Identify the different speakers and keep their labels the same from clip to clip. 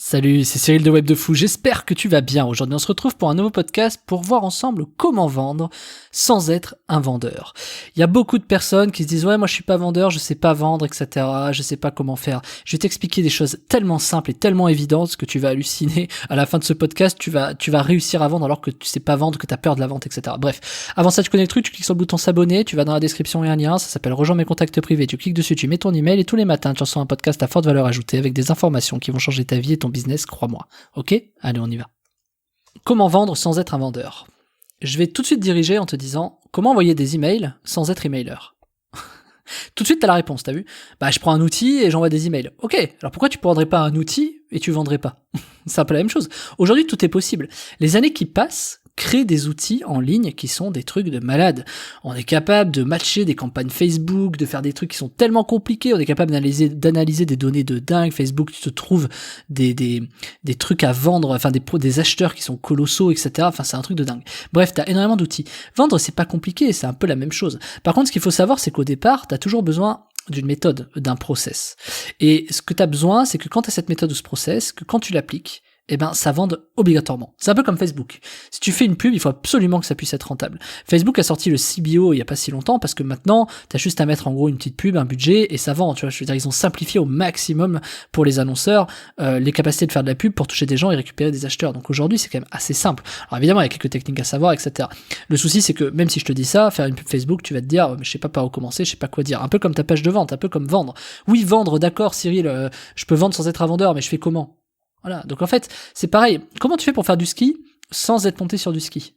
Speaker 1: Salut, c'est Cyril de Web de Fou, j'espère que tu vas bien. Aujourd'hui on se retrouve pour un nouveau podcast pour voir ensemble comment vendre sans être un vendeur. Il y a beaucoup de personnes qui se disent « Ouais, moi je suis pas vendeur, je sais pas vendre, etc. Je sais pas comment faire. » Je vais t'expliquer des choses tellement simples et tellement évidentes que tu vas halluciner. À la fin de ce podcast, tu vas réussir à vendre alors que tu sais pas vendre, que tu as peur de la vente, etc. Bref, avant ça tu connais le truc, tu cliques sur le bouton s'abonner, tu vas dans la description, il y a un lien, ça s'appelle « Rejoins mes contacts privés ». Tu cliques dessus, tu mets ton email et tous les matins tu reçois un podcast à forte valeur ajoutée avec des informations qui vont changer ta vie et ton business, crois-moi. Ok ? Allez, on y va. Comment vendre sans être un vendeur ? Je vais tout de suite diriger en te disant comment envoyer des emails sans être emailer. Tout de suite, t'as la réponse, t'as vu ? Bah, je prends un outil et j'envoie des emails. Ok, alors pourquoi tu prendrais pas un outil et tu vendrais pas ? C'est un peu la même chose. Aujourd'hui, tout est possible. Les années qui passent créent des outils en ligne qui sont des trucs de malade. On est capable de matcher des campagnes Facebook, de faire des trucs qui sont tellement compliqués, on est capable d'analyser des données de dingue. Facebook, tu te trouves des trucs à vendre, enfin des acheteurs qui sont colossaux, etc. Enfin, c'est un truc de dingue. Bref, t'as énormément d'outils. Vendre, c'est pas compliqué, c'est un peu la même chose. Par contre, ce qu'il faut savoir, c'est qu'au départ, t'as toujours besoin d'une méthode, d'un process. Et ce que t'as besoin, c'est que quand t'as cette méthode ou ce process, que quand tu l'appliques, eh ben, ça vende obligatoirement. C'est un peu comme Facebook. Si tu fais une pub, il faut absolument que ça puisse être rentable. Facebook a sorti le CBO il y a pas si longtemps parce que maintenant, t'as juste à mettre en gros une petite pub, un budget et ça vend. Tu vois, je veux dire, ils ont simplifié au maximum pour les annonceurs les capacités de faire de la pub pour toucher des gens et récupérer des acheteurs. Donc aujourd'hui, c'est quand même assez simple. Alors évidemment, il y a quelques techniques à savoir, etc. Le souci, c'est que même si je te dis ça, faire une pub Facebook, tu vas te dire, je sais pas par où commencer, je sais pas quoi dire. Un peu comme ta page de vente, un peu comme vendre. Oui, vendre, d'accord, Cyril, je peux vendre sans être un vendeur, mais je fais comment ? Voilà, donc en fait, c'est pareil. Comment tu fais pour faire du ski sans être monté sur du ski ?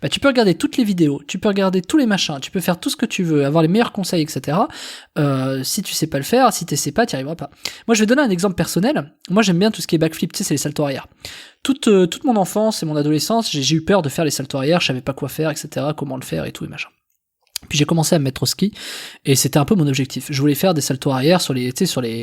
Speaker 1: Bah, tu peux regarder toutes les vidéos, tu peux regarder tous les machins, tu peux faire tout ce que tu veux, avoir les meilleurs conseils, etc. Si tu sais pas le faire, si t'essaies pas, t'y arriveras pas. Moi, je vais donner un exemple personnel. Moi, j'aime bien tout ce qui est backflip, tu sais, c'est les saltos arrière. Toute mon enfance et mon adolescence, j'ai eu peur de faire les saltos arrière, je savais pas quoi faire, etc., comment le faire et tout et machin. Puis j'ai commencé à me mettre au ski et c'était un peu mon objectif. Je voulais faire des saltos arrière sur les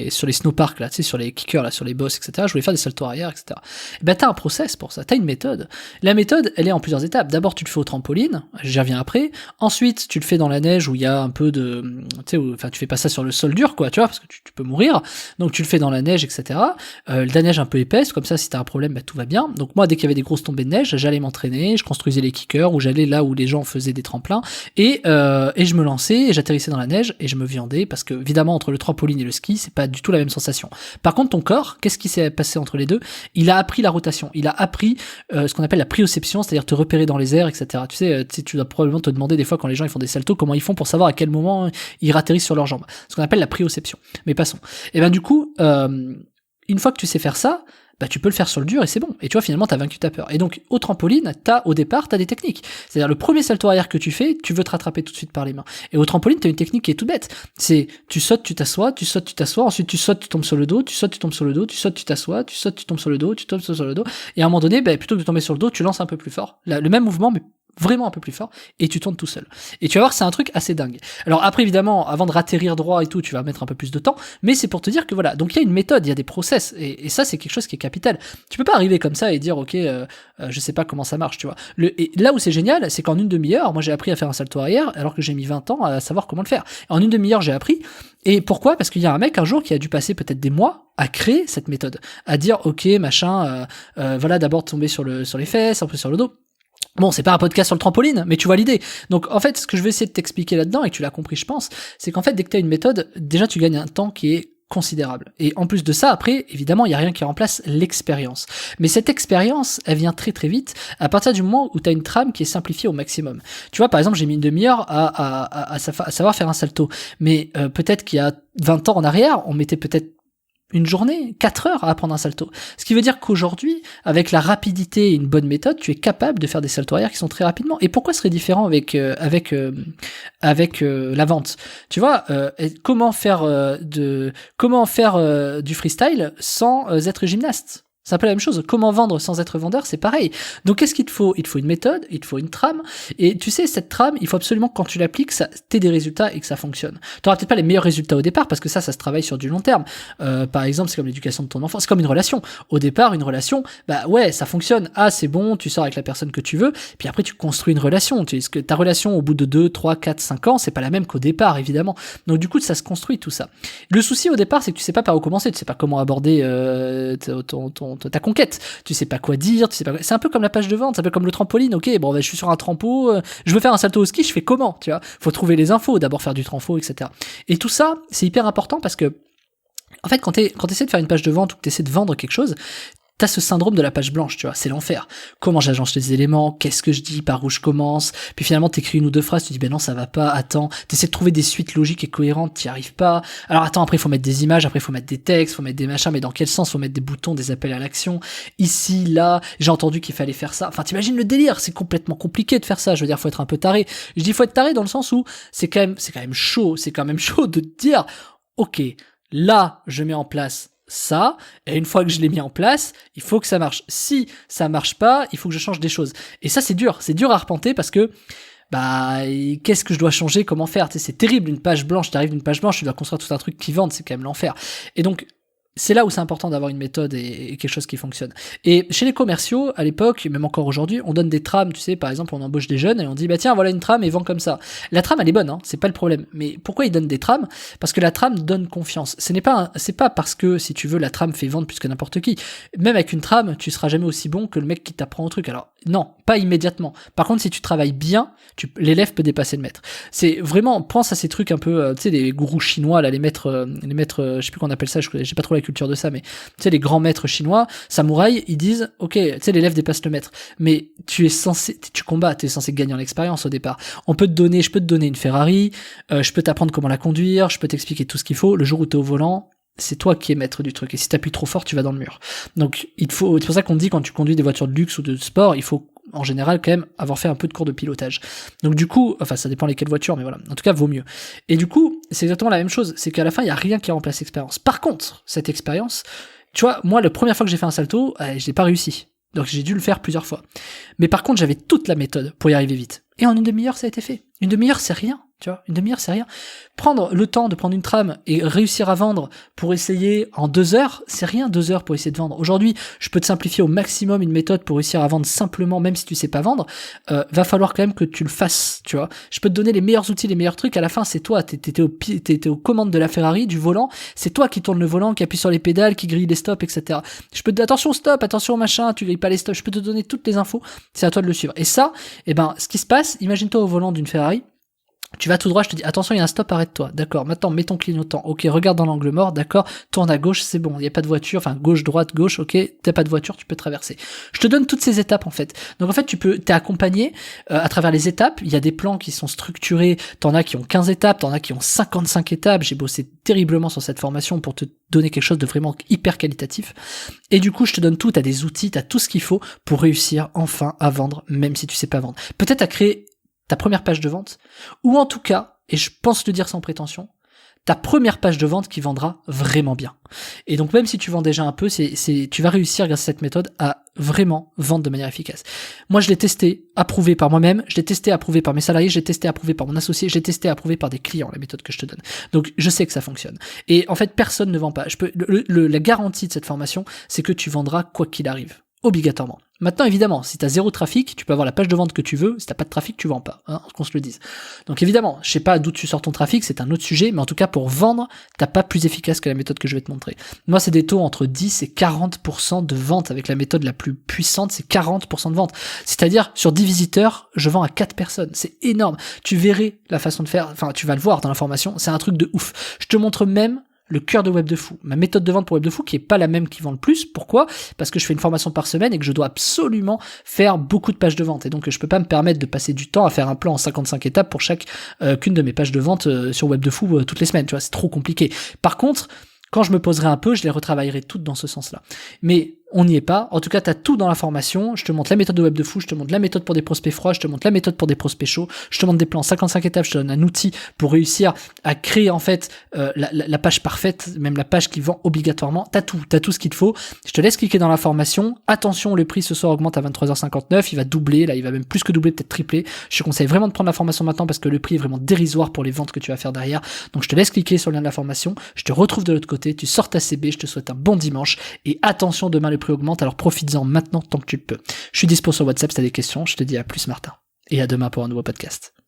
Speaker 1: snowparks là, tu sais, sur les kickers là, sur les bosses, etc. Je voulais faire des saltos arrière, etc. Et ben t'as un process pour ça, t'as une méthode. La méthode, elle est en plusieurs étapes. D'abord tu le fais au trampoline, j'y reviens après. Ensuite tu le fais dans la neige où il y a un peu de, tu sais, enfin tu fais pas ça sur le sol dur quoi, tu vois, parce que tu peux mourir. Donc tu le fais dans la neige, etc. La neige un peu épaisse, comme ça si t'as un problème, bah tout va bien. Donc moi dès qu'il y avait des grosses tombées de neige, j'allais m'entraîner, je construisais les kickers ou j'allais là où les gens faisaient des tremplins et je me lançais et j'atterrissais dans la neige et je me viandais parce que évidemment entre le trampoline et le ski c'est pas du tout la même sensation. Par contre ton corps, qu'est-ce qui s'est passé entre les deux ? Il a appris la rotation, il a appris ce qu'on appelle la prioception, c'est-à-dire te repérer dans les airs, etc. Tu sais, tu dois probablement te demander des fois quand les gens ils font des saltos comment ils font pour savoir à quel moment ils atterrissent sur leurs jambes. Ce qu'on appelle la prioception. Mais passons. Et ben du coup, une fois que tu sais faire ça, bah tu peux le faire sur le dur et c'est bon. Et tu vois, finalement, t'as vaincu ta peur. Et donc, au trampoline, au départ, t'as des techniques. C'est-à-dire, le premier salto arrière que tu fais, tu veux te rattraper tout de suite par les mains. Et au trampoline, t'as une technique qui est toute bête. C'est, tu sautes, tu t'assois, ensuite tu sautes, tu tombes sur le dos, tu sautes, tu tombes sur le dos, tu sautes, tu t'assois, tu sautes, tu tombes sur le dos, tu tombes sur le dos. Et à un moment donné, bah, plutôt que de tomber sur le dos, tu lances un peu plus fort. Le même mouvement, mais vraiment un peu plus fort, et tu tournes tout seul. Et tu vas voir, c'est un truc assez dingue. Alors après, évidemment, avant de ratterrir droit et tout, tu vas mettre un peu plus de temps, mais c'est pour te dire que voilà, donc il y a une méthode, il y a des process, et ça, c'est quelque chose qui est capital. Tu peux pas arriver comme ça et dire, ok, je sais pas comment ça marche, tu vois. Et là où c'est génial, c'est qu'en une demi-heure, moi j'ai appris à faire un salto arrière, alors que j'ai mis 20 ans à savoir comment le faire. En une demi-heure, j'ai appris, et pourquoi ? Parce qu'il y a un mec un jour qui a dû passer peut-être des mois à créer cette méthode, à dire, ok, machin, voilà, d'abord tomber sur les fesses, un peu sur le dos. Bon, c'est pas un podcast sur le trampoline, mais tu vois l'idée. Donc, en fait, ce que je vais essayer de t'expliquer là-dedans, et que tu l'as compris, je pense, c'est qu'en fait, dès que tu as une méthode, déjà, tu gagnes un temps qui est considérable. Et en plus de ça, après, évidemment, il y a rien qui remplace l'expérience. Mais cette expérience, elle vient très très vite à partir du moment où tu as une trame qui est simplifiée au maximum. Tu vois, par exemple, j'ai mis une demi-heure à savoir faire un salto. Mais peut-être qu'il y a 20 ans en arrière, on mettait peut-être une journée, 4 heures à apprendre un salto. Ce qui veut dire qu'aujourd'hui, avec la rapidité et une bonne méthode, tu es capable de faire des saltos arrière qui sont très rapidement. Et pourquoi ce serait différent avec la vente ? Tu vois, comment faire du freestyle sans être gymnaste ? C'est un peu la même chose. Comment vendre sans être vendeur, c'est pareil. Donc, qu'est-ce qu'il te faut? Il te faut une méthode, il te faut une trame. Et tu sais, cette trame, il faut absolument que quand tu l'appliques, ça t'aies des résultats et que ça fonctionne. Tu n'auras peut-être pas les meilleurs résultats au départ parce que ça se travaille sur du long terme. Par exemple, c'est comme l'éducation de ton enfant. C'est comme une relation. Au départ, une relation, bah ouais, ça fonctionne. Ah, c'est bon, tu sors avec la personne que tu veux. Puis après, tu construis une relation. Tu sais, que ta relation, au bout de 2, 3, 4, 5 ans, c'est pas la même qu'au départ, évidemment. Donc, du coup, ça se construit tout ça. Le souci au départ, c'est que tu sais pas par où commencer. Tu sais pas comment aborder ta conquête, tu sais pas quoi dire, tu sais pas. C'est un peu comme la page de vente, c'est un peu comme le trampoline. Ok, bon, bah, je suis sur un trampo, je veux faire un salto au ski, je fais comment, tu vois? Faut trouver les infos, d'abord faire du trampo, etc. Et tout ça, c'est hyper important parce que, en fait, quand t'essaies de faire une page de vente ou que t'essaies de vendre quelque chose, t'as ce syndrome de la page blanche, tu vois, c'est l'enfer. Comment j'agence les éléments, qu'est-ce que je dis, par où je commence, puis finalement t'écris une ou deux phrases, tu dis ben non ça va pas, attends, t'essaies de trouver des suites logiques et cohérentes, t'y arrives pas. Alors attends, après il faut mettre des images, après il faut mettre des textes, faut mettre des machins, mais dans quel sens? Faut mettre des boutons, des appels à l'action, ici, là, j'ai entendu qu'il fallait faire ça. Enfin t'imagines le délire, c'est complètement compliqué de faire ça, je veux dire faut être un peu taré. Je dis faut être taré dans le sens où c'est quand même chaud de te dire, ok, là je mets en place ça, et une fois que je l'ai mis en place, il faut que ça marche. Si ça marche pas, il faut que je change des choses. Et ça, c'est dur à arpenter parce que, bah, qu'est-ce que je dois changer, comment faire? Tu sais, c'est terrible, une page blanche, t'arrives d'une page blanche, tu dois construire tout un truc qui vende, c'est quand même l'enfer. Et donc, c'est là où c'est important d'avoir une méthode et quelque chose qui fonctionne. Et chez les commerciaux, à l'époque, même encore aujourd'hui, on donne des trames, tu sais, par exemple, on embauche des jeunes et on dit, bah tiens, voilà une trame et vends comme ça. La trame, elle est bonne, hein, c'est pas le problème. Mais pourquoi ils donnent des trames? Parce que la trame donne confiance. C'est pas parce que, si tu veux, la trame fait vendre plus que n'importe qui. Même avec une trame, tu seras jamais aussi bon que le mec qui t'apprend au truc. Alors, non, pas immédiatement. Par contre, si tu travailles bien, l'élève peut dépasser le maître. C'est vraiment, pense à ces trucs un peu, tu sais, les gourous chinois, là, les maîtres, je sais plus qu'on appelle ça, j'ai pas trop la culture de ça, mais tu sais, les grands maîtres chinois, samouraïs, ils disent, ok, tu sais, l'élève dépasse le maître, mais tu combats, t'es censé gagner en expérience au départ. Je peux te donner une Ferrari, je peux t'apprendre comment la conduire, je peux t'expliquer tout ce qu'il faut. Le jour où t'es au volant, c'est toi qui es maître du truc. Et si t'appuies trop fort, tu vas dans le mur. Donc, c'est pour ça qu'on dit quand tu conduis des voitures de luxe ou de sport, il faut en général quand même avoir fait un peu de cours de pilotage. Donc du coup, enfin ça dépend lesquelles voitures, mais voilà, en tout cas vaut mieux. Et du coup, c'est exactement la même chose, c'est qu'à la fin, il y a rien qui remplace l'expérience. Par contre, cette expérience, tu vois, moi la première fois que j'ai fait un salto, je l'ai pas réussi. Donc j'ai dû le faire plusieurs fois. Mais par contre, j'avais toute la méthode pour y arriver vite. Et en une demi-heure, ça a été fait. Une demi-heure, c'est rien. Tu vois, une demi-heure, c'est rien. Prendre le temps de prendre une trame et réussir à vendre pour essayer en 2 heures, c'est rien, 2 heures pour essayer de vendre. Aujourd'hui, je peux te simplifier au maximum une méthode pour réussir à vendre simplement, même si tu sais pas vendre. Va falloir quand même que tu le fasses, tu vois. Je peux te donner les meilleurs outils, les meilleurs trucs. À la fin, c'est toi. T'étais aux commandes de la Ferrari, du volant. C'est toi qui tourne le volant, qui appuie sur les pédales, qui grille les stops, etc. Je peux te dire, attention stop, attention machin, tu grilles pas les stops. Je peux te donner toutes les infos. C'est à toi de le suivre. Et ça, ce qui se passe, imagine-toi au volant d'une Ferrari. Tu vas tout droit, je te dis, attention, il y a un stop, arrête-toi. D'accord, maintenant, mets ton clignotant. Ok, regarde dans l'angle mort, d'accord, tourne à gauche, c'est bon, il n'y a pas de voiture, enfin, gauche, droite, gauche, ok, t'as pas de voiture, tu peux traverser. Je te donne toutes ces étapes, en fait. Donc, en fait, t'es accompagné à travers les étapes. Il y a des plans qui sont structurés. T'en as qui ont 15 étapes, t'en as qui ont 55 étapes. J'ai bossé terriblement sur cette formation pour te donner quelque chose de vraiment hyper qualitatif. Et du coup, je te donne tout, t'as des outils, t'as tout ce qu'il faut pour réussir enfin à vendre, même si tu sais pas vendre. Peut-être à créer ta première page de vente, ou en tout cas, et je pense le dire sans prétention, ta première page de vente qui vendra vraiment bien. Et donc même si tu vends déjà un peu, tu vas réussir grâce à cette méthode à vraiment vendre de manière efficace. Moi je l'ai testé, approuvé par moi-même, je l'ai testé, approuvé par mes salariés, je l'ai testé, approuvé par mon associé, je l'ai testé, approuvé par des clients, la méthode que je te donne. Donc je sais que ça fonctionne. Et en fait personne ne vend pas. La garantie de cette formation, c'est que tu vendras quoi qu'il arrive. Obligatoirement. Maintenant, évidemment, si t'as 0 trafic, tu peux avoir la page de vente que tu veux. Si t'as pas de trafic, tu vends pas, hein, qu'on se le dise. Donc évidemment, je sais pas d'où tu sors ton trafic, c'est un autre sujet, mais en tout cas, pour vendre, t'as pas plus efficace que la méthode que je vais te montrer. Moi, c'est des taux entre 10 et 40% de vente avec la méthode la plus puissante, c'est 40% de vente. C'est-à-dire, sur 10 visiteurs, je vends à 4 personnes. C'est énorme. Tu verrais la façon de faire, enfin, tu vas le voir dans la formation, c'est un truc de ouf. Je te montre même le cœur de Web de Fou, ma méthode de vente pour Web de Fou qui est pas la même qui vend le plus. Pourquoi? Parce que je fais une formation par semaine et que je dois absolument faire beaucoup de pages de vente et donc je peux pas me permettre de passer du temps à faire un plan en 55 étapes pour qu'une de mes pages de vente sur Web de Fou toutes les semaines, tu vois, c'est trop compliqué. Par contre, quand je me poserai un peu, je les retravaillerai toutes dans ce sens-là. Mais on n'y est pas. En tout cas, t'as tout dans la formation. Je te montre la méthode de web de fou, je te montre la méthode pour des prospects froids, je te montre la méthode pour des prospects chauds, je te montre des plans 55 étapes, je te donne un outil pour réussir à créer en fait la page parfaite, même la page qui vend obligatoirement. T'as tout ce qu'il te faut. Je te laisse cliquer dans la formation. Attention, le prix ce soir augmente à 23h59, il va doubler, là il va même plus que doubler, peut-être tripler. Je te conseille vraiment de prendre la formation maintenant parce que le prix est vraiment dérisoire pour les ventes que tu vas faire derrière. Donc je te laisse cliquer sur le lien de la formation, je te retrouve de l'autre côté, tu sors ta CB, je te souhaite un bon dimanche et attention, demain le prix augmente, alors profites-en maintenant tant que tu le peux. Je suis dispo sur WhatsApp si t'as des questions, je te dis à plus Martin et à demain pour un nouveau podcast.